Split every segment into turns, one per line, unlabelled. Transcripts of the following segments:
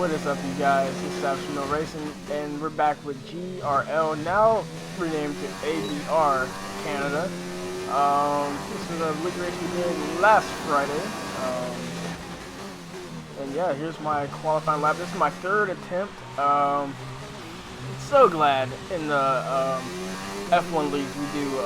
What is up, you guys? This is Absolute Racing, and we're back with GRL, now renamed to ABR Canada. This is a league race we did last Friday. And yeah, here's my qualifying lap. This is my third attempt. So glad in the F1 leagues we do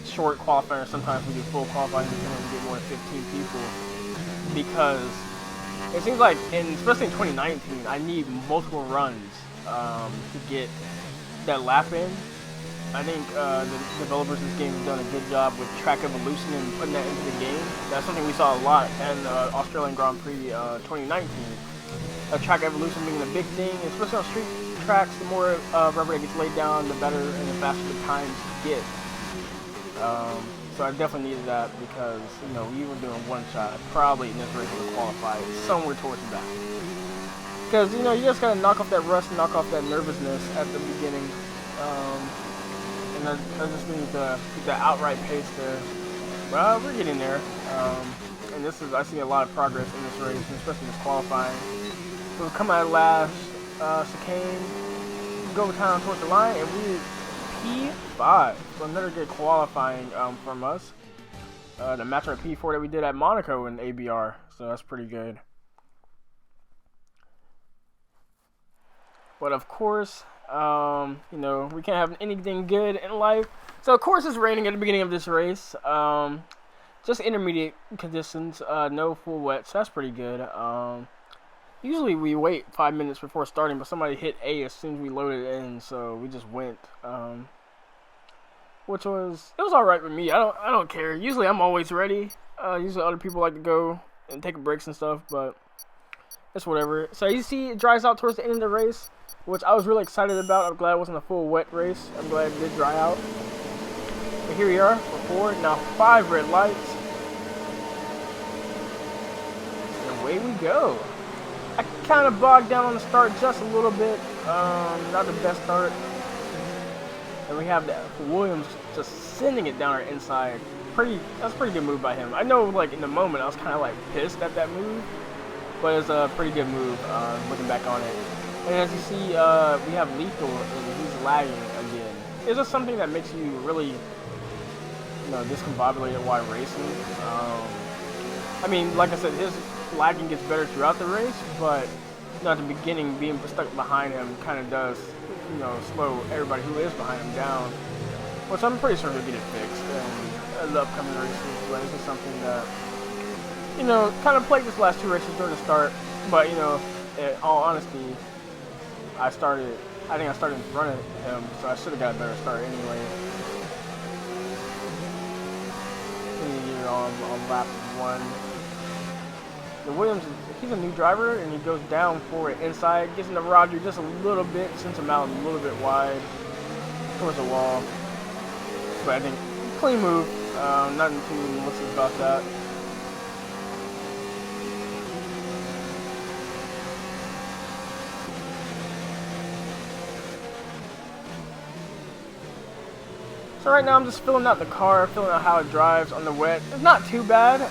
short qualifying. Sometimes we do full qualifying because we get more than 15 people, because it seems like, especially in 2019, I need multiple runs to get that lap in. I think the developers of this game have done a good job with track evolution and putting that into the game. That's something we saw a lot in Australian Grand Prix 2019. Track evolution being a big thing, especially on street tracks. The more rubber that gets laid down, the better and the faster the times get. So I definitely needed that because, you know, we were doing one shot. I probably in this race would have qualified somewhere towards the back. Because, you know, you just gotta knock off that rust, knock off that nervousness at the beginning. And I just need to keep that outright pace there. Well, we're getting there. And this is, I see a lot of progress in this race, especially this qualifying. So we come out last, chicane, go down towards the line, and we P5. So another good qualifying from us. The match at P4 that we did at Monaco in ABR. So that's pretty good. But of course, you know, we can't have anything good in life. So of course it's raining at the beginning of this race. Just intermediate conditions, no full wet, so that's pretty good. Usually we wait 5 minutes before starting, but somebody hit A as soon as we loaded in, so we just went. It was alright with me. I don't care. Usually I'm always ready. Usually other people like to go and take breaks and stuff, but it's whatever. So you see it dries out towards the end of the race, which I was really excited about. I'm glad it wasn't a full wet race. I'm glad it did dry out. But here we are for 4, now 5 red lights. And away we go. I kind of bogged down on the start just a little bit. Not the best start. And we have that Williams just sending it down our inside. That's a pretty good move by him. I know, like, in the moment I was kind of like pissed at that move, but it's a pretty good move looking back on it. And as you see, we have Lethal, and he's lagging again. It's just something that makes you really, you know, discombobulated while racing. I mean, like I said, his lagging gets better throughout the race, but, you know, at the beginning, being stuck behind him kind of does, you know, slow everybody who is behind him down, which I'm pretty sure he'll get it fixed in the upcoming races. But this is something that, you know, kind of plagued this last 2 races during the start. But, you know, in all honesty, I think I started in front of him, so I should have got a better start anyway. Here on lap 1. The Williams, he's a new driver, and he goes down for it inside, gets into Roger just a little bit, sends him out a little bit wide towards the wall. But I think clean move, nothing too malicious about that. So right now I'm just filling out the car, filling out how it drives on the wet. It's not too bad.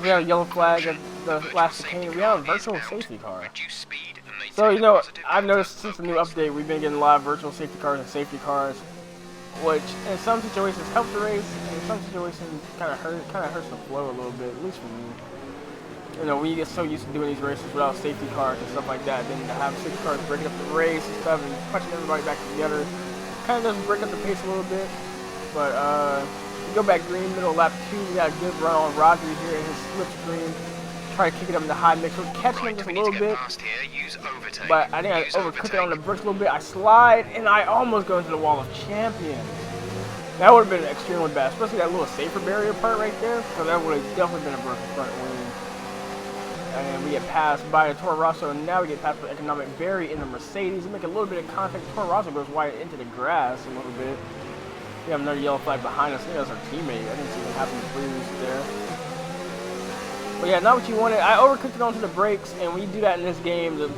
We have a yellow flag at the last chicane. We have a virtual safety car. So, you know, I've noticed since the new update, we've been getting a lot of virtual safety cars and safety cars, which in some situations help the race, and in some situations kind of hurts the flow a little bit, at least for me. You know, we get so used to doing these races without safety cars and stuff like that, then to have safety cars breaking up the race and stuff and punching everybody back together, kind of does break up the pace a little bit. But we go back green, middle of lap 2, we got a good run on Roger here in his slipstream. Try to kick it up in the high mix. We're catching him just a little bit, but I think I overcooked it on the bricks a little bit. I slide, and I almost go into the wall of champions. That would have been extremely bad, especially that little safer barrier part right there, because that would have definitely been a broken front wing. And we get passed by a Toro Rosso, and now we get passed by Economic Berry in the Mercedes. We make a little bit of contact. Toro Rosso goes wide into the grass a little bit. We have another yellow flag behind us. I think that's our teammate. I didn't see what happened to Bruce there. But yeah, not what you wanted. I overcooked it onto the brakes, and when you do that in this game, the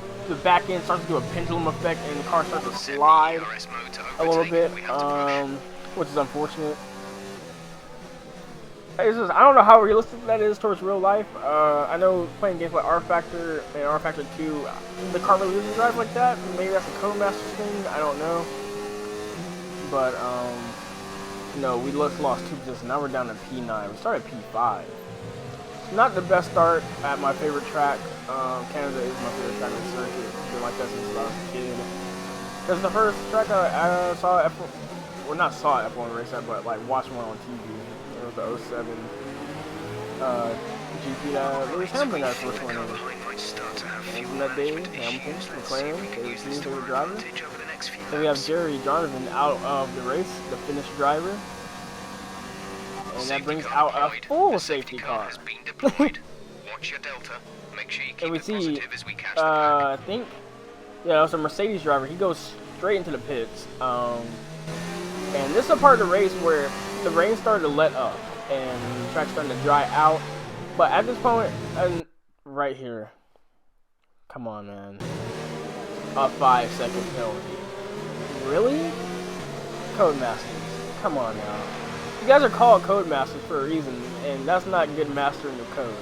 back end starts to do a pendulum effect, and the car starts to slide a little bit, which is unfortunate. it's just, I don't know how realistic that is towards real life. I know playing games like R Factor and R Factor 2, the car really doesn't drive like that. Maybe that's a Codemasters thing. I don't know. But no, we lost 2 positions. Now we're down to P9. We started P5. Not the best start at my favorite track. Canada is my favorite track on the circuit. It's been like that since I was a kid. Because the first track I saw F1, well, not saw F1 race at, but like watched one on TV. It was the 07 GP that Lewis Hamilton got first one in. And from that day, Hamilton, McLaren, they were teams they were driving. So we have Jerry Donovan out of the race, the Finnish driver. And that brings out a full safety car. And we see, I think, yeah, it was a Mercedes driver. He goes straight into the pits. And this is a part of the race where the rain started to let up and the track's starting to dry out. But at this point, and right here, come on, man, a 5-second penalty. Really? Codemasters, come on now. You guys are called Codemasters for a reason, and that's not good mastering of code.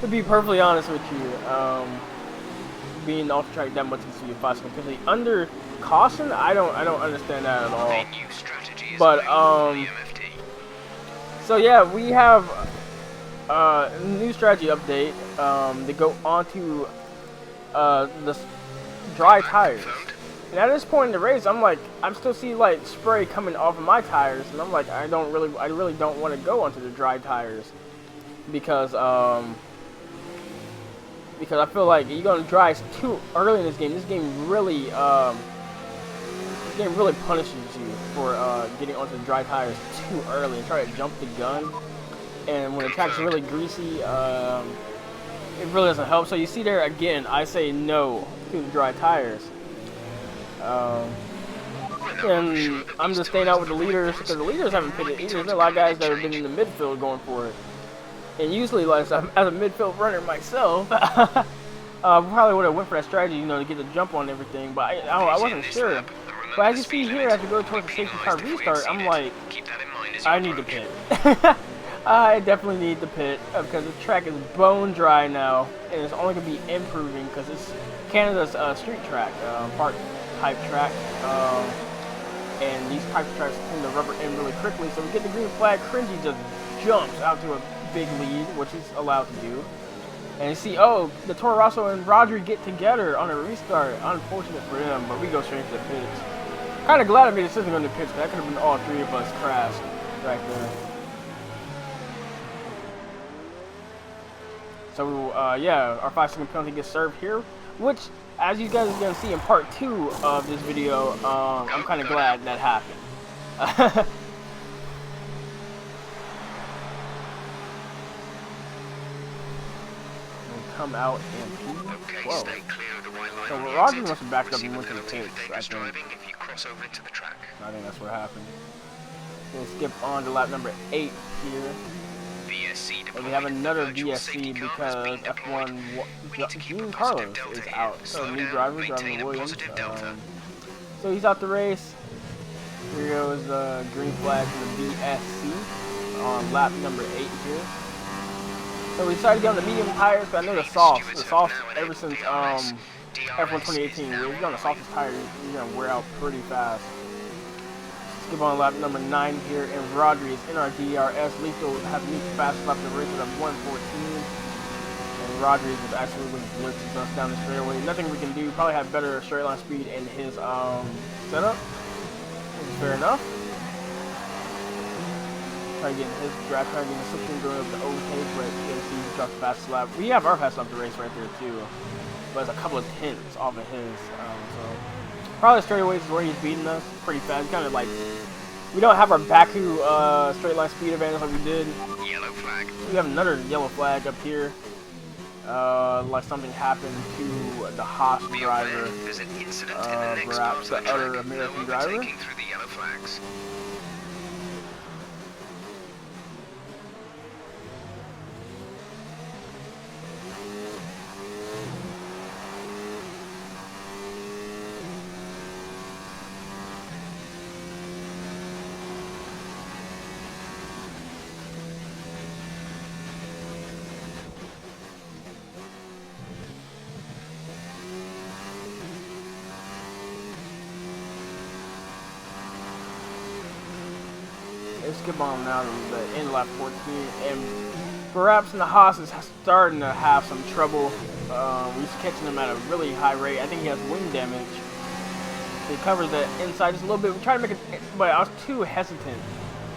To be perfectly honest with you, being off track that much is 5 seconds penalty under caution. I don't understand that at all. But so yeah, we have a new strategy update. They go on to the dry tires. And at this point in the race, I'm still seeing like spray coming off of my tires, and I'm like, I really don't want to go onto the dry tires because I feel like you're gonna dry too early in this game. This game really punishes you for getting onto the dry tires too early and try to jump the gun. And when the track's really greasy, it really doesn't help. So you see there again, I say no to the dry tires. And I'm just staying out with the leaders because the leaders haven't pitted either. There's a lot of guys that have been in the midfield going for it. And usually, like as a midfield runner myself, probably would have went for that strategy, you know, to get the jump on everything. But I wasn't sure. But as you see here, as we go towards the safety car restart, I'm like, I need to pit. I definitely need to pit because the track is bone dry now, and it's only going to be improving because it's Canada's street track, park pipe track, and these pipe tracks tend to rubber end really quickly. So we get the green flag. Cringy just jumps out to a big lead, which he's allowed to do. And you see, oh, the Toro Rosso and Rodri get together on a restart. Unfortunate for them, but we go straight to the pits. Kind of glad I made a decision on the pits, because that could have been all 3 of us crashed right there. So, yeah, our 5-second penalty gets served here, which, as you guys are going to see in part 2 of this video, I'm kind of glad that happened. Come out and P12. So Rodri must have backed up and went to the pits, I think. I think that's what happened. We'll skip on to lap number 8 here. And we have another VSC because F1 Gene Carlos is out. So new driver driving the Williams. So he's out the race. Here goes the green flag for the VSC on lap number 8 here. So we decided to get on the medium tires, but I know the softs ever since F1 2018, if you're on the softest tire, you're going to wear out pretty fast. Skip on lap number 9 here, and Rodri is in our DRS. Lethal has the fastest lap of the race at 1:14. And Rodri is absolutely blitzes us down the straightaway. Nothing we can do. Probably have better straight line speed in his setup, which is fair enough. Try getting his drive, trying to get the 16 going up to overtake, but you can see he dropped the fastest lap. We have our fastest lap of the race right there too, but it's a couple of tenths off of his. So probably straightaways is where he's beating us pretty fast. Kind of like we don't have our Baku straight line speed advantage like we did. Yellow flag. We have another yellow flag up here. Like something happened to the Haas driver, perhaps the other American driver. let's skip on now to the end of lap 14, and perhaps in the Haas is starting to have some trouble. He's catching him at a really high rate. I think he has wing damage. He covers the inside just a little bit. We tried to make it, but I was too hesitant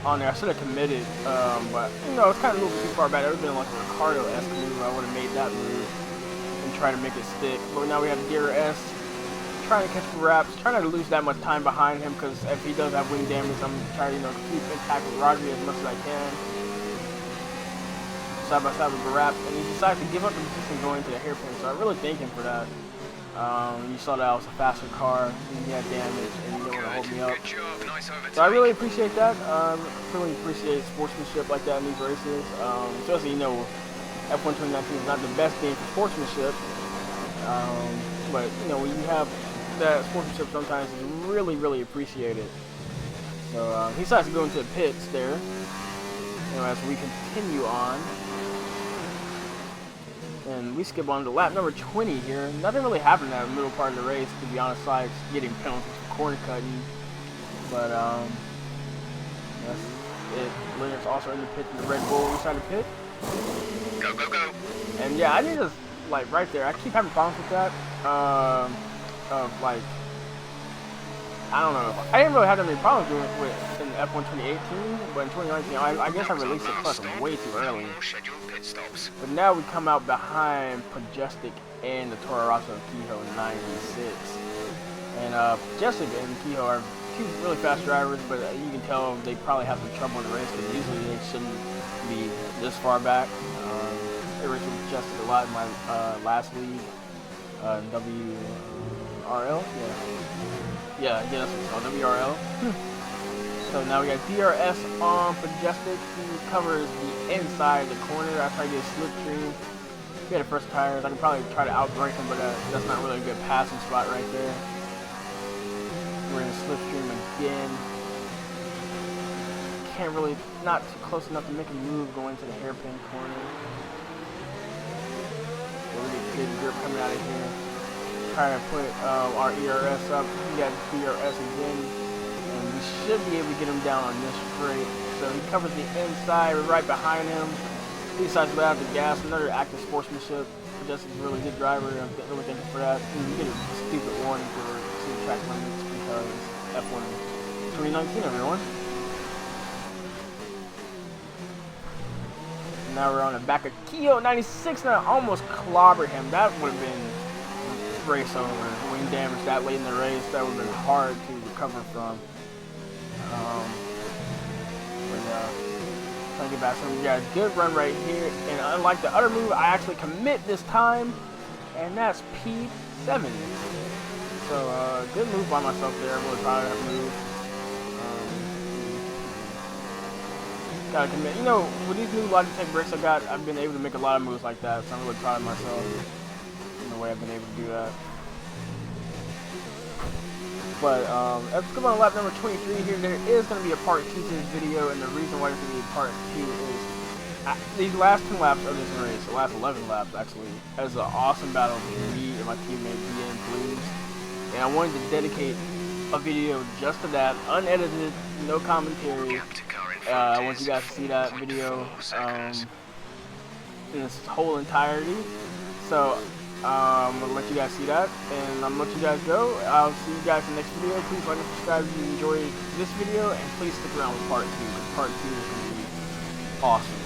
on there. I should have committed, but you know, it's kind of a little too far back. It would have been like a Ricardo-esque move. I would have made that move and try to make it stick. But now we have DRS trying to catch the wraps, trying not to lose that much time behind him, because if he does have wing damage, I'm trying to, you know, keep intact with Rodri as much as I can. Side by side with the wraps, and he decided to give up the position going to the hairpin. So I really thank him for that. You saw that I was a faster car, and he had damage, and he didn't want to hold me up. So I really appreciate that. Really appreciate sportsmanship like that in these races. Especially, you know, F1 2019 is not the best game for sportsmanship. But, you know, when you have that sportsmanship, sometimes is really, really appreciated. So he decides to go into the pits there, you know, as we continue on. And we skip on to lap number 20 here. Nothing really happened in that middle part of the race, to be honest, besides getting penalties for corner cutting. But that's it. Leonard's also in the pit in the Red Bull inside the pit.
Go, go, go.
And yeah, I need to, like, right there. I keep having problems with that. Like, I don't know. I didn't really have that many problems doing it with in F1 2018, but in 2019, I guess I released it plus way too early. But now we come out behind Majestic and the Toro Rosso Kehoe 96. And Majestic and Kehoe are two really fast drivers, but you can tell they probably have some trouble in the race, because usually they shouldn't be this far back. I raced with Majestic a lot in my last league, WRL, yeah, that's what it's called, WRL. So now we got DRS on Majestic. He covers the inside of the corner. I tried to get a slipstream. He had the first tires. I can probably try to outbrake him, but that's not really a good passing spot right there. We're in a slipstream again. Can't really, not too close enough to make a move going to the hairpin corner. Really good grip coming out of here. Trying to put our ERS up. We got DRS again, and we should be able to get him down on this straight. So he covers the inside. We're right behind him. He decides to let out the gas. Another active sportsmanship. Justin's a really good driver. I'm really thankful for that. And we get a stupid warning for the track limits because F1 2019, everyone. And now we're on the back of Kehoe 96, and I almost clobbered him. That would have been race over. Wing damage that late in the race, that would have been hard to recover from. Trying to get back some. Yeah, good run right here. And unlike the other move, I actually commit this time, and that's P7. So good move by myself there. I'm really proud of that move. Gotta commit. You know, with these new Logitech brakes I've been able to make a lot of moves like that. So I'm really proud of myself. The way I've been able to do that. But let's go on lap number 23 here. There is going to be a part 2 to this video, and the reason why there's going to be a part 2 is these last 10 laps of this race, the last 11 laps actually, has an awesome battle between me and my teammate BA and Blues. And I wanted to dedicate a video just to that, unedited, no commentary. I want you guys to see that video in its whole entirety. So I'm going to let you guys see that, and I'm going to let you guys go. I'll see you guys in the next video. Please like and subscribe if you enjoyed this video, and please stick around with part 2, because part 2 is going to be awesome.